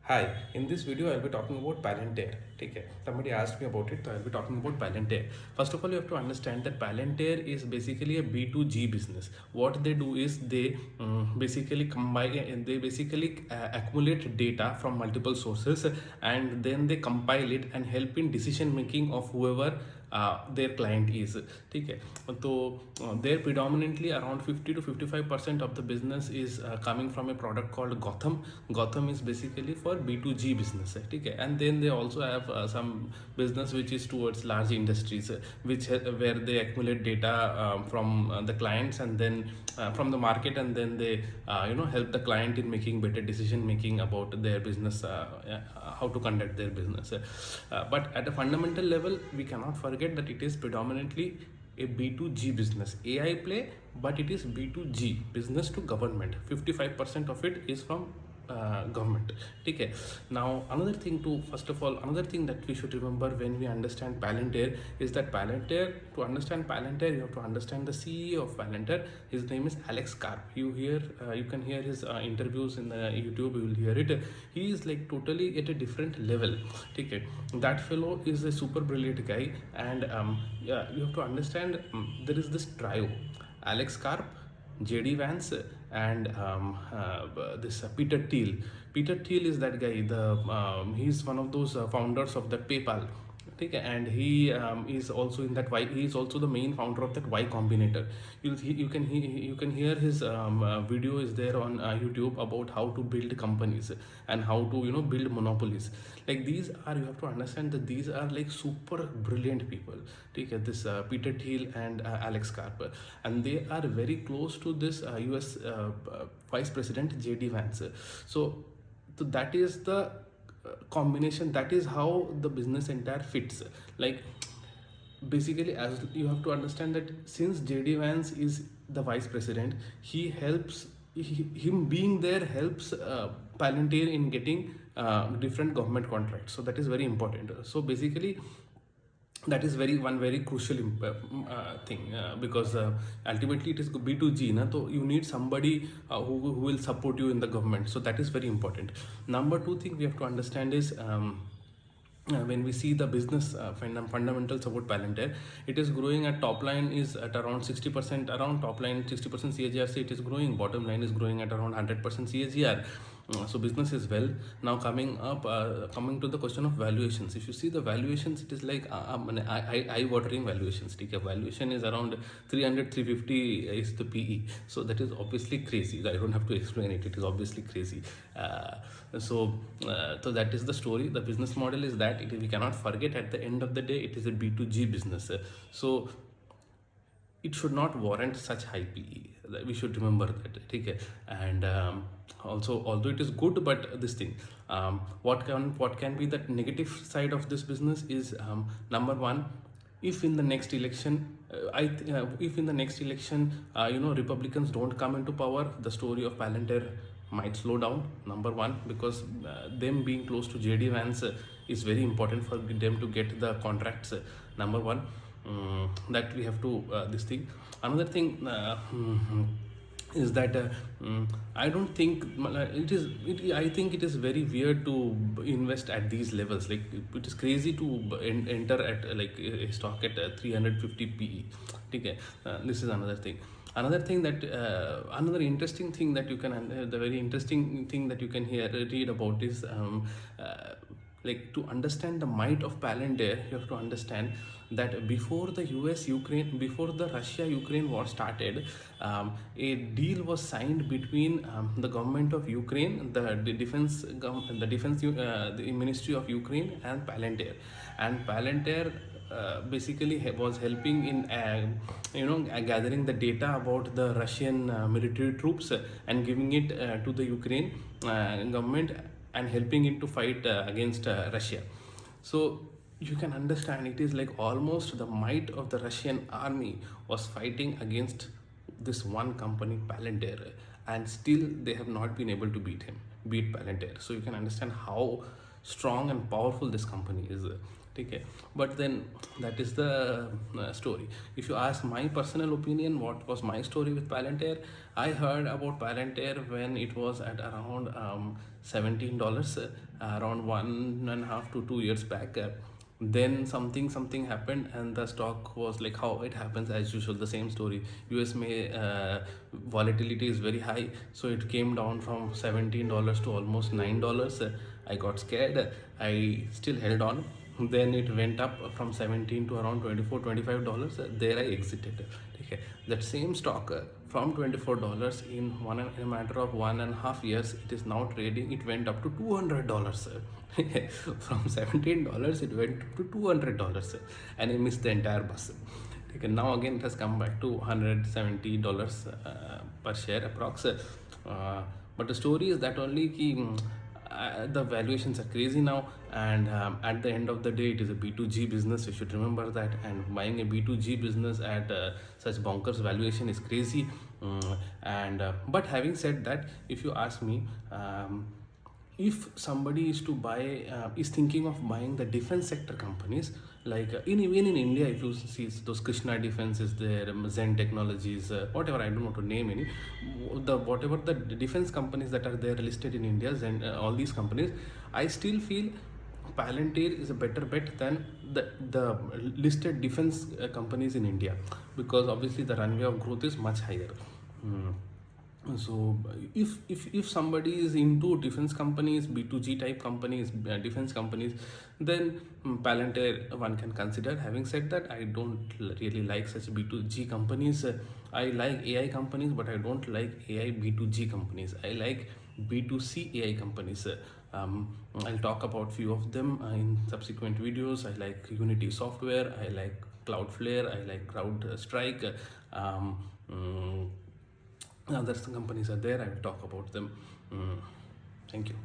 Hi, in this video I'll be talking about Palantir. Okay, somebody asked me about it, so I'll be talking about Palantir. First of all, you have to understand that Palantir is basically a B2G business. What they do is they basically combine and they basically accumulate data from multiple sources and then they compile it and help in decision making of whoever their client is. Okay, so they're predominantly around 50 to 55% of the business is coming from a product called Gotham is basically for B2G business. Okay, and then they also have some business which is towards large industries, where they accumulate data from the clients and then from the market, and then they help the client in making better decision making about their business, how to conduct their business. But at a fundamental level, we cannot forget that it is predominantly a B2G business. AI play, but it is B2G, business to government. 55% of it is from government. Okay. Now another thing that we should remember when we understand Palantir is that to understand Palantir, you have to understand the CEO of Palantir. His name is Alex Karp. You can hear his interviews in the YouTube. You will hear it. He is like totally at a different level. Okay, that fellow is a super brilliant guy, and yeah, you have to understand, there is this trio: Alex Karp, JD Vance, and this Peter Thiel. Peter Thiel is that guy. He's one of those founders of the PayPal. Okay, and he is also in that Y. He is also the main founder of that Y Combinator. You can hear his video is there on YouTube about how to build companies and how to build monopolies. Like these are, you have to understand that these are like super brilliant people. Okay, this Peter Thiel and Alex Karp, and they are very close to this US Vice President JD Vance. So that is the combination. That is how the business entire fits. Like basically, as you have to understand that since JD Vance is the vice president, him being there helps Palantir in getting different government contracts. So that is very important. So basically, that is very crucial thing, because ultimately it is B2G na, so you need somebody who will support you in the government. So that is very important. Number two thing we have to understand is, when we see the business fundamentals about Palantir, it is growing at top line is at around 60%, around top line 60% CAGR. So it is growing, bottom line is growing at around 100% CAGR. So business is well. Now coming to the question of valuations. If you see the valuations, it is like eye-watering valuations. Valuation is around 300 350 is the PE. So that is obviously crazy. I don't have to explain it. It is obviously crazy. So that is the story. The business model is that we cannot forget, at the end of the day, it is a B2G business. So it should not warrant such high PE. We should remember that. Okay, and also, although it is good, but this thing, what can be the negative side of this business is, number one, if in the next election, Republicans don't come into power, the story of Palantir might slow down. Number one, because them being close to JD Vance is very important for them to get the contracts. Number one, that we have to this thing. Another thing is that I don't think I think it is very weird to invest at these levels. Like it is crazy to enter at like a stock at 350 PE. Okay, this is another thing. Another interesting thing that you can the very interesting thing that you can read about is, like, to understand the might of Palantir, you have to understand that before the Russia-Ukraine war started, a deal was signed between the government of Ukraine, the Ministry of Ukraine, and Palantir. And Palantir basically was helping in gathering the data about the Russian military troops and giving it to the Ukraine government, and helping it to fight against Russia. So you can understand, it is like almost the might of the Russian army was fighting against this one company, Palantir, and still they have not been able to beat Palantir. So you can understand how strong and powerful this company is. Okay, but then that is the story. If you ask my personal opinion, what was my story with Palantir? I heard about Palantir when it was at around $17, around 1.5 to 2 years back. Then something happened and the stock was like how it happens as usual, the same story. US may volatility is very high, so it came down from $17 to almost $9. I got scared. I still held on. Then it went up from 17 to around 24 $25. There I exited. Okay, that same stock from $24 in a matter of 1.5 years, it is now trading. It went up to $200. From $17 it went to $200, and I missed the entire bus. Okay, now again it has come back to $170 per share approx. But the story is that only the valuations are crazy now, and at the end of the day it is a B2G business. You should remember that, and buying a B2G business at such bonkers valuation is crazy. And but having said that, if you ask me, if somebody is to buy is thinking of buying the defense sector companies, like even in India, if you see those Krishna Defense is there, Zen Technologies, whatever, I don't want to name any, the whatever the defense companies that are there listed in India, Zen, all these companies, I still feel Palantir is a better bet than the listed defense companies in India, because obviously the runway of growth is much higher. Hmm. So if somebody is into defense companies, B2G type companies, defense companies, then Palantir one can consider. Having said that, I don't really like such B2G companies. I like AI companies, but I don't like AI B2G companies. I like B2C AI companies. I'll talk about few of them in subsequent videos. I like Unity Software, I like Cloudflare, I like CrowdStrike. Other companies are there, I will talk about them. Thank you.